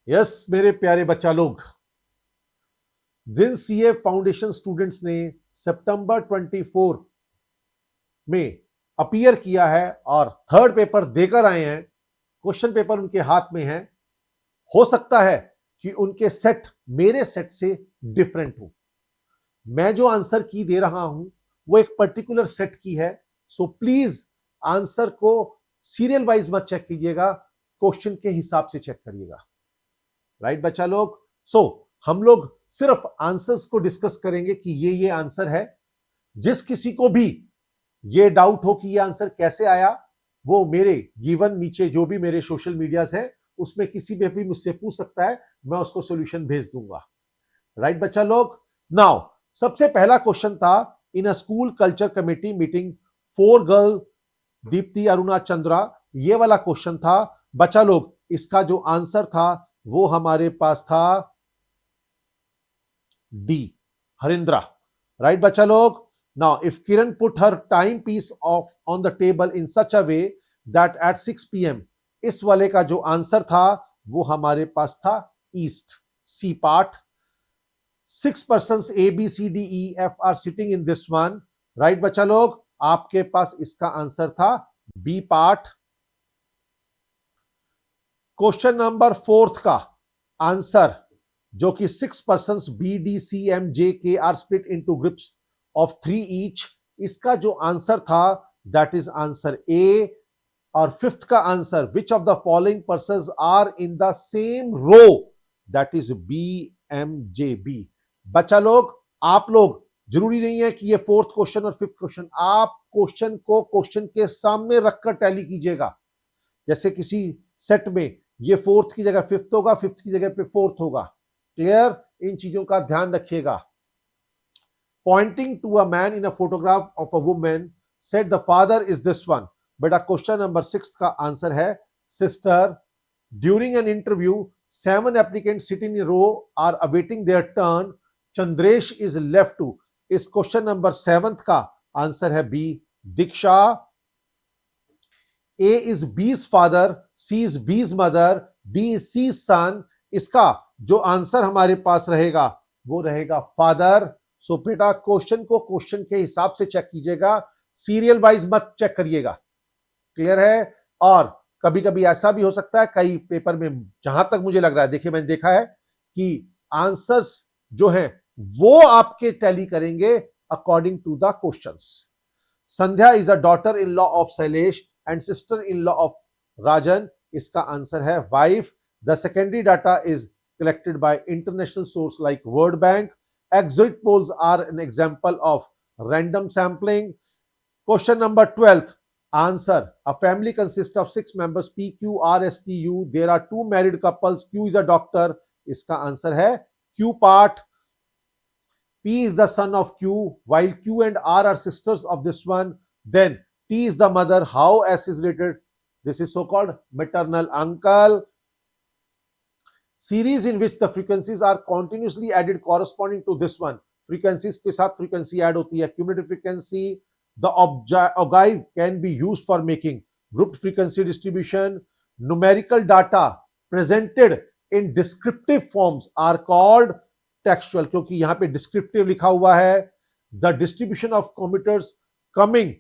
Yes मेरे प्यारे बच्चा लोग, जिन सीए फाउंडेशन स्टूडेंट्स ने सितंबर 24 में अपीयर किया है और थर्ड पेपर देकर आए हैं, क्वेश्चन पेपर उनके हाथ में है, हो सकता है कि उनके सेट मेरे सेट से डिफरेंट हो। मैं जो आंसर की दे रहा हूं वो एक पर्टिकुलर सेट की है, सो प्लीज आंसर को सीरियल वाइज मत चेक कीजिएगा, क्वेश्चन के हिसाब से चेक करिएगा। राइट बच्चा लोग, सो हम लोग सिर्फ आंसर्स को डिस्कस करेंगे कि ये आंसर है। जिस किसी को भी ये डाउट हो कि ये आंसर कैसे आया, वो मेरे गिवन नीचे जो भी मेरे सोशल मीडियाज है उसमें किसी भी मुझसे पूछ सकता है, मैं उसको सॉल्यूशन भेज दूंगा। राइट बच्चा लोग, नाउ सबसे पहला क्वेश्चन था, in a school culture committee meeting 4 girl Deepti Aruna Chandra, ये वाला क्वेश्चन था बच्चा लोग। इसका जो आंसर था वो हमारे पास था डी, हरिंद्रा। राइट बच्चा लोग, now if Kiran put her time piece off on the table in such a way that at 6 PM, इस वाले का जो आंसर था वो हमारे पास था east, C part. 6 persons A B C D E F are sitting in this one। Right बच्चा लोग, आपके पास इसका आंसर था बी पार्ट। क्वेश्चन नंबर 4 का आंसर जो कि 6 persons B D C M J K are split into groups of 3 each, इसका जो आंसर था दैट इज आंसर ए। और 5th का answer, which of the following persons are in the same row, that is B M J B. बच्चा लोग, आप लोग जरूरी नहीं है कि ये 4th क्वेश्चन और 5th क्वेश्चन, आप क्वेश्चन को क्वेश्चन के सामने रखकर टैली कीजिएगा। जैसे किसी सेट में ये 4th की जगह 5th होगा, 5th की जगह पे 4th होगा। क्लियर, इन चीजों का ध्यान रखिएगा। Pointing to a man in a photograph of a women said the father is this one. बेटा क्वेश्चन नंबर 6 का आंसर है sister. During an interview 7 applicants sit in a row are awaiting their turn, Chandresh is left to। इस question number 7 का answer है B, Diksha. A is B's father, C is B's mother, D is C's son। इसका जो answer हमारे पास रहेगा वो रहेगा फादर। सो बेटा क्वेश्चन को क्वेश्चन के हिसाब से चेक कीजिएगा, सीरियल वाइज मत चेक करिएगा। क्लियर है। और कभी कभी ऐसा भी हो सकता है, कई पेपर में जहां तक मुझे लग रहा है, देखिए मैंने देखा है कि आंसर्स जो हैं वो आपके टैली करेंगे according to the questions. Sandhya is a daughter in law of Shailesh and sister in law of Rajan, इसका आंसर है wife. The secondary data is collected by international source like World Bank। Exit polls are an example of random sampling। Question number 12, answer, a family consists of 6 members P Q R S T U, there are 2 married couples, Q is a doctor, इसका answer है Q part। P is the son of Q while Q and R are sisters of this one, then T is the mother, how S is related, this is so called maternal uncle। Series in which the frequencies are continuously added corresponding to this one, frequencies के साथ frequency add होती है, cumulative frequency। The ogive can be used for making grouped frequency distribution। Numerical data presented in descriptive forms are called textual, क्योंकि यहां पे descriptive लिखा हुआ है। The distribution of commuters coming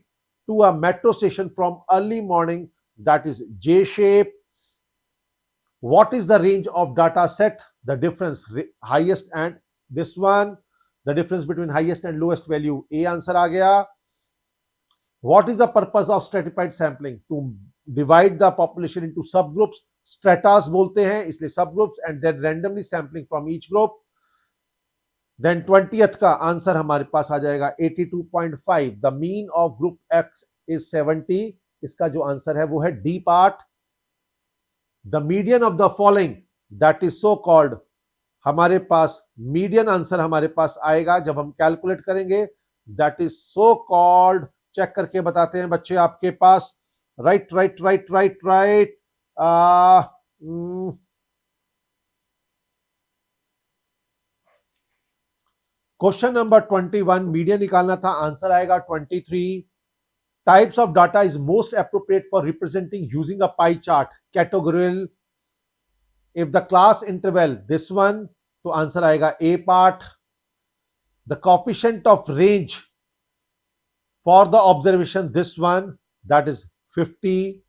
to a metro station from early morning, that is J shape। What is the range of data set, the difference highest and this one, the difference between highest and lowest value, A answer आ गया। What is the purpose of stratified sampling, to divide the population into subgroups, stratas बोलते हैं इसलिए subgroups, and then randomly sampling from each group। then 20th का answer हमारे पास आ जाएगा 82.5, the mean of group X is 70, इसका जो answer है वो है D part। The median of the following, that is so called, हमारे पास मीडियन आंसर हमारे पास आएगा जब हम कैलकुलेट करेंगे, that is so called, check करके बताते हैं बच्चे आपके पास। Right right right right right. Question number 21, median निकालना था, आंसर आएगा 23। Types of data is most appropriate for representing using a pie chart, categorical। If the class interval this one, तो आंसर आएगा A part. The coefficient of range for the observation this one, that is 50.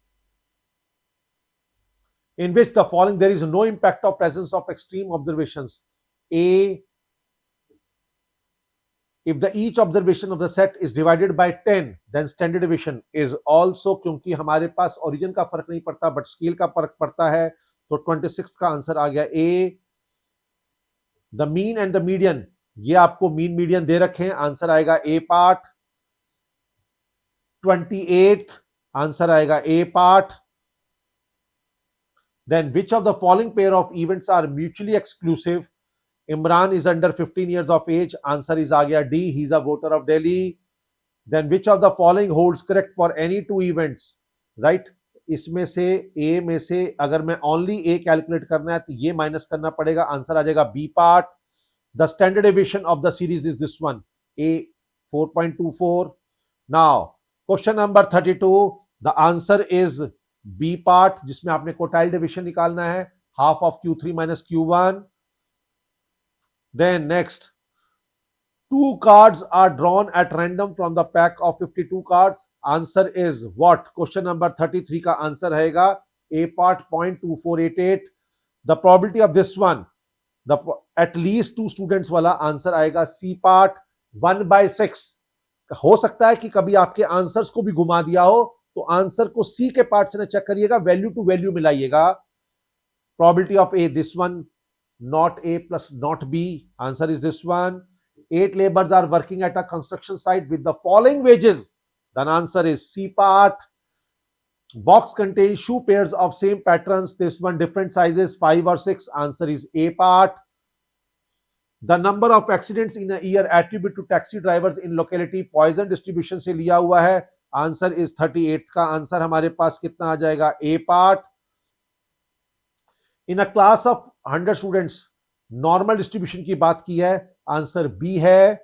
In which the following there is no impact of presence of extreme observations. A, if the each observation of the set is divided by 10, then standard deviation is also, क्योंकि हमारे पास origin का फर्क नहीं पड़ता but scale का फर्क पड़ता है, तो 26 का आंसर आ गया A. The mean and the median, ये आपको मीन मीडियन दे रखे हैं, आंसर आएगा ए पार्ट. 28 आंसर आएगा A part. Then which of the following pair of events are mutually exclusive? Imran is under 15 years of age. Answer is आ गया D. He is a voter of Delhi. Then which of the following holds correct for any two events? Right? इसमें से A में से अगर मैं only A calculate करना है तो ये माइनस करना पड़ेगा, आंसर आ जाएगा B part. The standard deviation of the series is this one, A 4.24. Now question number 32. The answer is B part, जिसमें आपने कोटाइल डिवीजन निकालना है, half of Q3 minus Q1. Then next, 2 cards are drawn at random from the pack of 52 cards. Answer is what? Question number 33 का answer रहेगा A part 0.2488. The probability of this one, the at least 2 students वाला answer आएगा C part 1/6. हो सकता है कि कभी आपके आंसर्स को भी घुमा दिया हो, तो आंसर को सी के पार्ट से ना चेक करिएगा, वैल्यू टू वैल्यू मिलाइएगा. Probability of A this one, not A plus not B, answer is this one. 8 laborers are working at a construction site with the following wages. The answer is C part. Box contains shoe pairs of same patterns, this one different sizes 5 or 6, answer is A part. The number of accidents in a year attributed to taxi drivers in locality Poisson distribution से लिया हुआ है, answer is 38. का answer हमारे पास कितना आ जाएगा? A part. In a class of 100 students, normal distribution की बात की है, आंसर बी है.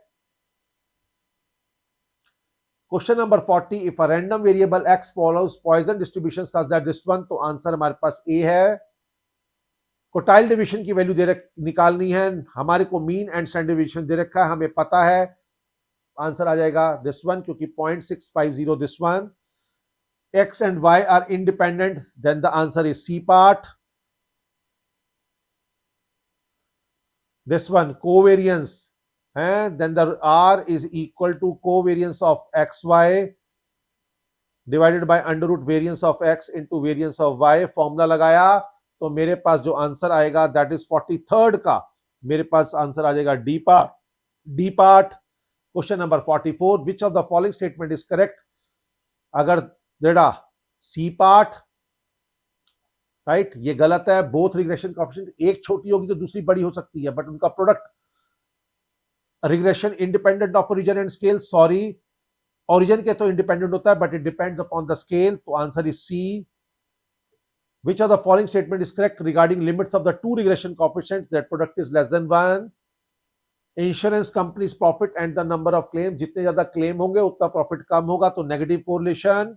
Question number 40. If a random variable x follows Poisson distribution such that this one, तो आंसर हमारे पास ए है. कोटाइल डिवीजन की वैल्यू निकालनी है, हमारे को मीन एंड स्टैंडर्ड डिवीजन दे रखा है, हमें पता है, आंसर आ जाएगा दिस वन, क्योंकि 0.650 this one. X and y are independent, then the answer is C part. This one covariance है, then the r is equal to covariance of x y divided by under root variance of x into variance of y. Formula लगाया तो मेरे पास जो answer आएगा that is 43rd का, मेरे पास answer आ जाएगा D part. D part. Question number 44. Which of the following statement is correct? अगर देड़ा C part, right, ये गलत है. बोथ रिग्रेशन कोएफिशिएंट, एक छोटी होगी तो दूसरी बड़ी हो सकती है, बट उनका product regression independent of origin and scale. Sorry, origin के तो इंडिपेंडेंट होता है but it depends upon the scale, तो answer is C. Which of the following statement is correct regarding limits of the two regression coefficients? That product is less than 1. Insurance companies profit and the number of claim, जितने ज्यादा claim होंगे उतना profit कम होगा, तो negative correlation.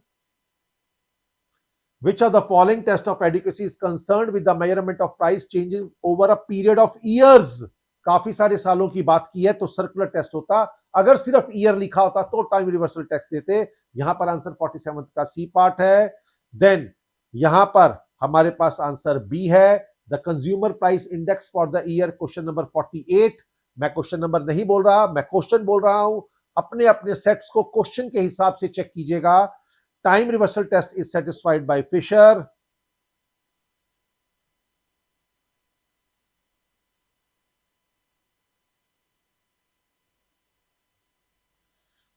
Which of the following test of adequacy is concerned with the measurement of price changing over a period of years? काफी सारे सालों की बात की है, तो सर्कुलर टेस्ट होता. अगर सिर्फ ईयर लिखा होता तो टाइम रिवर्सल टेस्ट देते. यहां पर आंसर 47 का सी पार्ट है. देन यहां पर हमारे पास आंसर बी है, the consumer price index for the year. Question number 48. मैं क्वेश्चन नंबर नहीं बोल रहा, मैं क्वेश्चन बोल रहा हूं. अपने अपने सेट्स को क्वेश्चन के हिसाब से चेक कीजिएगा. Time reversal test is satisfied by Fisher.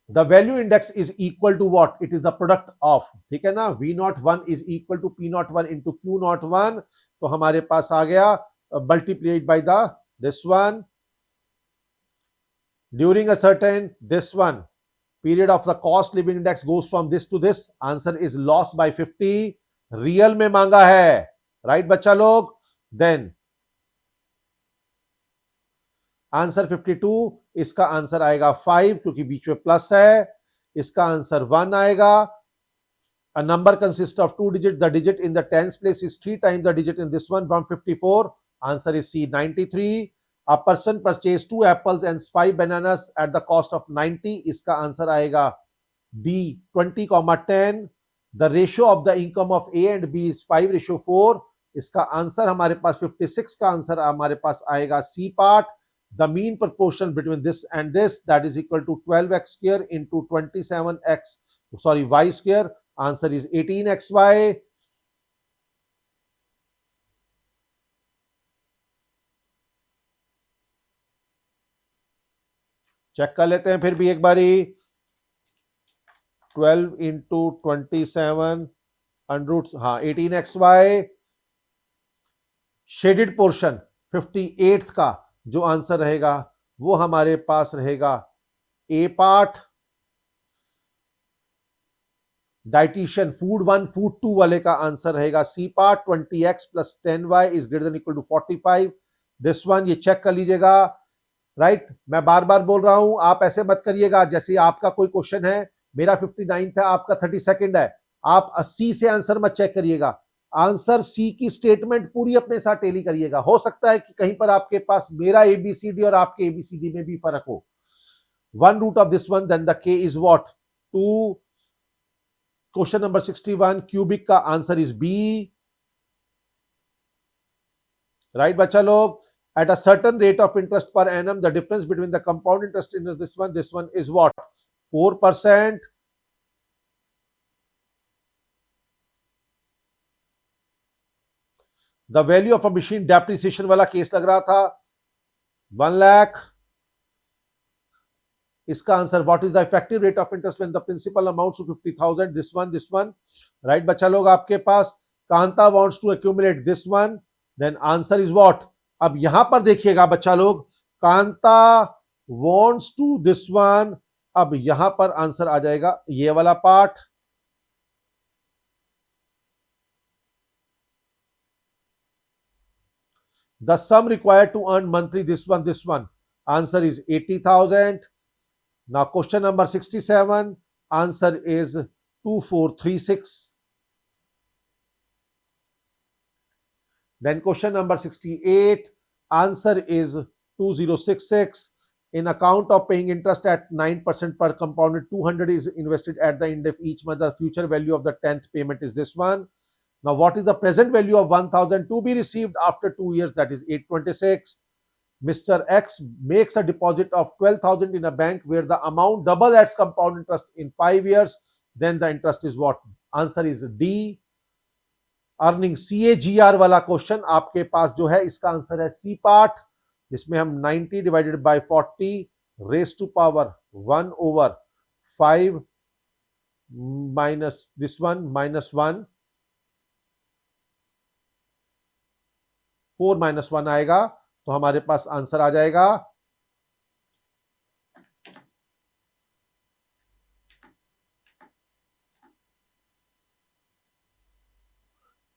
The value index is equal to what? It is the product of, ठीक है ना, V01 is equal to P01 into Q01. तो हमारे पास आ गया multiplied by the this one. During a certain this one period of the cost living index goes from this to this, answer is loss by 50. Real में मांगा है, right बच्चा लोग. Then answer 52, इसका answer आएगा 5 क्योंकि बीच में प्लस है. इसका आंसर 1 आएगा. A number consists of 2 digits. The digit in the tens place is 3 times the digit in this one, 154. Answer is C, 93. A person purchased 2 apples and 5 bananas at the cost of 90. इसका answer आएगा D, 20,10. The ratio of the income of A and B is 5:4. इसका answer हमारे पास 56 का answer हमारे पास आएगा C part. The mean proportion between this and this, that is equal to 12x square into y square. Answer is 18xy. Check कर लेते हैं फिर भी एक बारी. 12 into 27 √ 18xy. Shaded portion 58th का जो आंसर रहेगा वो हमारे पास रहेगा A part. Dietitian food 1 food 2 वाले का आंसर रहेगा C part. 20x + 10y is greater than equal to 45. This one ये चेक कर लीजिएगा. राइट मैं बार बार बोल रहा हूं, आप ऐसे मत करिएगा जैसे आपका कोई क्वेश्चन है, मेरा 59 था, आपका 32 है, आप 80 से आंसर मत चेक करिएगा. आंसर सी की स्टेटमेंट पूरी अपने साथ टेली करिएगा. हो सकता है कि कहीं पर आपके पास मेरा एबीसीडी और आपके एबीसीडी में भी फर्क हो. 1 root of this one, then the k is what? 2. Question number 61, cubic का आंसर is B. राइट बच्चा लोग. At a certain rate of interest per annum, the difference between the compound interest in this one is what? 4%. The value of a machine depreciation वाला case लग रहा था 1 lakh. इसका answer what is the effective rate of interest when the principal amounts to 50,000? This one. Right बच्चा लोग आपके पास. Kanta wants to accumulate this one. Then answer is what? अब यहां पर देखिएगा बच्चा लोग, Kanta wants to this one. अब यहां पर आंसर आ जाएगा ये वाला part. The sum required to earn monthly this one. Answer is 80,000. Now question number 67. Answer is 2436. Then question number 68. Answer is 2066. In account of paying interest at 9% per compounded, 200 is invested at the end of each month. The future value of the 10th payment is this one. Now, what is the present value of 1,000 to be received after 2 years? That is 826. Mr. X makes a deposit of 12,000 in a bank where the amount double as compound interest in 5 years. Then the interest is what? Answer is D. Earning CAGR वाला question आपके पास जो है, इसका answer है C part, जिसमें हम 90 divided by 40 raise to power 1/5 minus this one minus 1 4 - 1 आएगा, तो हमारे पास आंसर आ जाएगा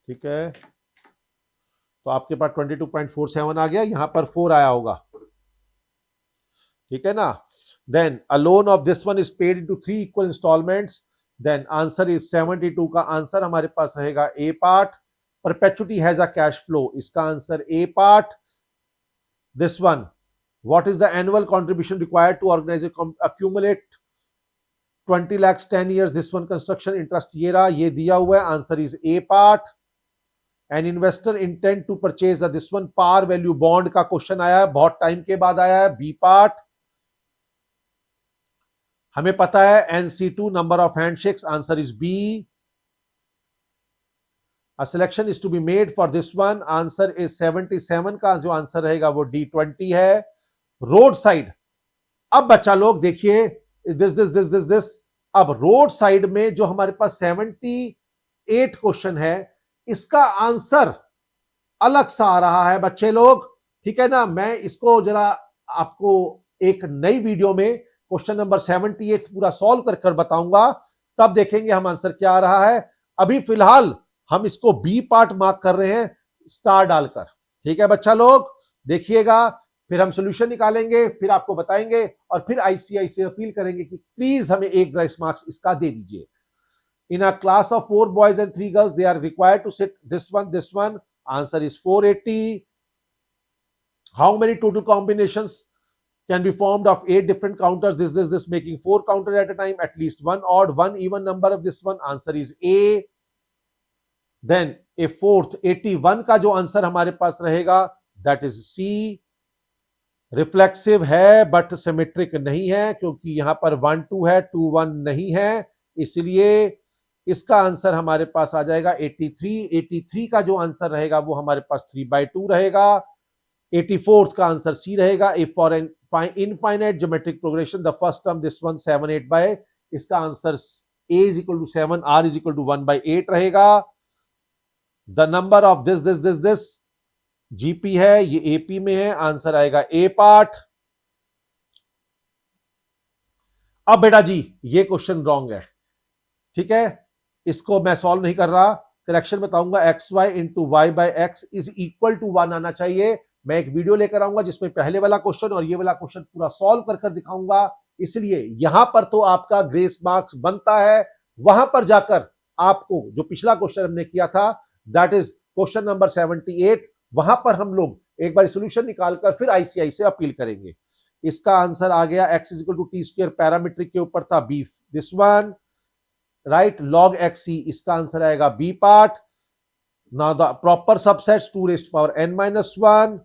ठीक है. तो आपके पास 22.47 आ गया, यहां पर 4 आया होगा. ठीक है ना. Then a loan of this one is paid into 3 equal installments. Then answer is 72 का आंसर हमारे पास रहेगा A part. Perpetuity has a cash flow, इसका answer A part. This one, what is the annual contribution required to organize accumulate 20 lakhs 10 years. This one construction interest ये रहा, ये दिया हुआ है. Answer is A part. An investor intend to purchase this one par value bond का question आया है, बहुत टाइम के बाद आया है. B part. हमें पता है NC2 number of handshakes. Answer is B. A selection is to be made for this one. Answer is 77 का जो आंसर रहेगा वो D20 है. Road side. अब बच्चा लोग देखिए दिस. अब रोड साइड में जो हमारे पास 78 क्वेश्चन है, इसका आंसर अलग सा आ रहा है बच्चे लोग. ठीक है ना. मैं इसको जरा आपको एक नई वीडियो में क्वेश्चन नंबर 78 पूरा सॉल्व कर कर बताऊंगा, तब देखेंगे हम आंसर क्या आ रहा है. अभी फिलहाल हम इसको बी पार्ट मार्क कर रहे हैं स्टार डालकर. ठीक है बच्चा लोग, देखिएगा, फिर हम सोल्यूशन निकालेंगे, फिर आपको बताएंगे और फिर ICI से अपील करेंगे कि प्लीज हमें एक ग्रेस मार्क्स इसका दे दीजिए. In a class of 4 boys and 3 girls, they are required to sit this one, this one. Answer is 480. How many total combinations can be formed of 8 different counters? This, making 4 counters at a time. At least one odd, one even number of this one. Answer is A. Then a fourth 81 का जो answer हमारे पास रहेगा, that is C. Reflexive है but symmetric नहीं है, क्योंकि यहां पर 1 2 है, 2 1 नहीं है, इसलिए इसका आंसर हमारे पास आ जाएगा 83. 83 का जो आंसर रहेगा वो हमारे पास 3/2 रहेगा. 84th का आंसर सी रहेगा. If for an infinite geometric progression the first term this one 7 8 by, इसका answer a is equal to 7, r is equal to 1/8 रहेगा. The number of this GP है, ये एपी में है, आंसर आएगा A part. अब बेटा जी ये क्वेश्चन रॉन्ग है, ठीक है, इसको मैं सॉल्व नहीं कर रहा, करेक्शन बताऊंगा. X y into y by x is equal to 1 आना चाहिए. मैं एक वीडियो लेकर आऊंगा जिसमें पहले वाला क्वेश्चन और ये वाला क्वेश्चन पूरा सॉल्व कर दिखाऊंगा, इसलिए यहां पर तो आपका ग्रेस मार्क्स बनता है. वहां पर जाकर आपको जो पिछला क्वेश्चन हमने किया था, दैट इज क्वेश्चन नंबर 78, वहां पर हम लोग एक बार सोल्यूशन निकालकर फिर आईसीआई से अपील करेंगे. इसका आंसर आ गया x is equal to T square, parametric के ऊपर था B, this one right, log xc, इसका आंसर आएगा B part. Now the proper subsets 2 raised to power n-1.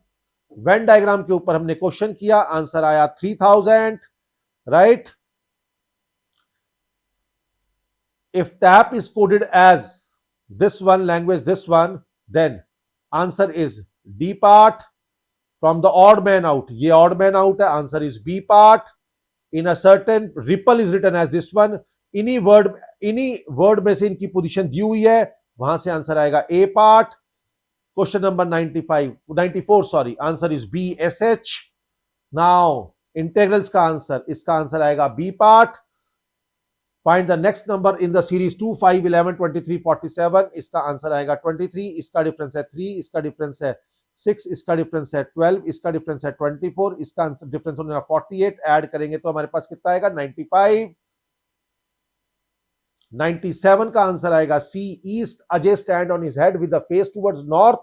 Venn diagram के ऊपर हमने क्वेश्चन किया, आंसर आया 3000, right. If tap is coded as this one language, this one, then answer is D part. From the odd man out, ये odd man out है, answer is B part. In a certain ripple is written as this one. इन्हीं word में से इनकी position दी हुई है, वहां से आंसर आएगा A part. Question number 94 sorry, answer is B SH. Now integrals का आंसर, इसका आंसर आएगा B part. Find the next number in the series 2, 5, 11, 23, 47. इसका आंसर आएगा 23. इसका डिफरेंस है 3, इसका डिफरेंस है 6, इसका डिफरेंस है 12, इसका डिफरेंस है 24, इसका आंसर डिफरेंस होने 48. ऐड करेंगे तो हमारे पास कितना आएगा 95. 97 का आंसर आएगा C, east. Ajay stand on his head with the face towards north,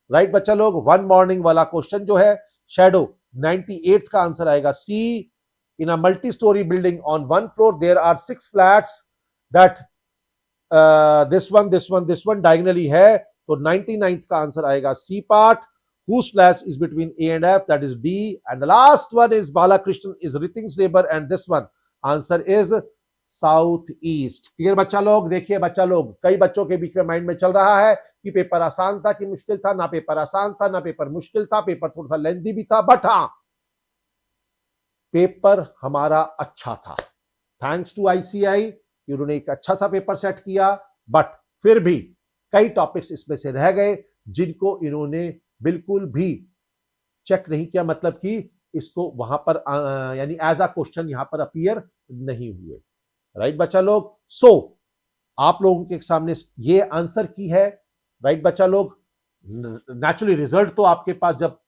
right बच्चा लोग. वन मॉर्निंग वाला क्वेश्चन जो है शैडो, 98 का आंसर आएगा सी. In a multi-story building on one floor, there are 6 flats that this one diagonally है, तो 99th का आंसर आएगा C part. Whose flat is between A and F, that is D. And the last one is Balakrishnan is Ritin's neighbor, and this one answer is southeast. Clear बच्चा लोग. देखिए बच्चा लोग, कई बच्चों के बीच में माइंड में चल रहा है कि पेपर आसान था कि मुश्किल था. ना पेपर आसान था, ना पेपर मुश्किल था, पेपर थोड़ा सा लेंथी भी था, बट हाँ पेपर हमारा अच्छा था. थैंक्स टू आईसीआई, उन्होंने एक अच्छा सा पेपर सेट किया, बट फिर भी कई टॉपिक्स इसमें से रह गए जिनको इन्होंने बिल्कुल भी चेक नहीं किया, मतलब कि इसको वहां पर यानी एज अ क्वेश्चन यहां पर अपीयर नहीं हुए, राइट बच्चा लोग. सो आप लोगों के सामने ये आंसर की है, राइट बच्चा लोग. नेचुरली रिजल्ट तो आपके पास जब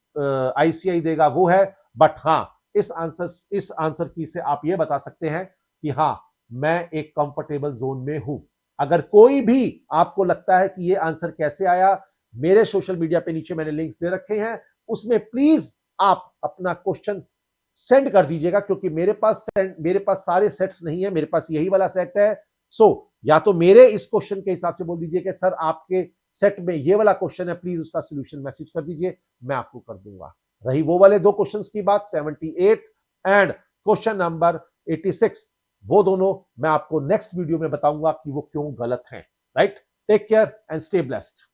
आईसीआई देगा वो है, बट हाँ इस आंसर की से आप ये बता सकते हैं कि हाँ मैं एक कंफर्टेबल जोन में हूं. अगर कोई भी आपको लगता है कि ये आंसर कैसे आया, मेरे सोशल मीडिया पे नीचे मैंने लिंक्स दे रखे हैं, उसमें प्लीज आप अपना क्वेश्चन सेंड कर दीजिएगा, क्योंकि मेरे पास सारे सेट्स नहीं है, मेरे पास यही वाला सेट है. सो या तो मेरे इस क्वेश्चन के हिसाब से बोल दीजिए कि सर आपके सेट में ये वाला क्वेश्चन है, प्लीज उसका सोल्यूशन मैसेज कर दीजिए, मैं आपको कर दूंगा. रही वो वाले 2 क्वेश्चंस की बात, 78 एंड क्वेश्चन नंबर 86, वो दोनों मैं आपको नेक्स्ट वीडियो में बताऊंगा कि वो क्यों गलत हैं. Right, take care and stay blessed.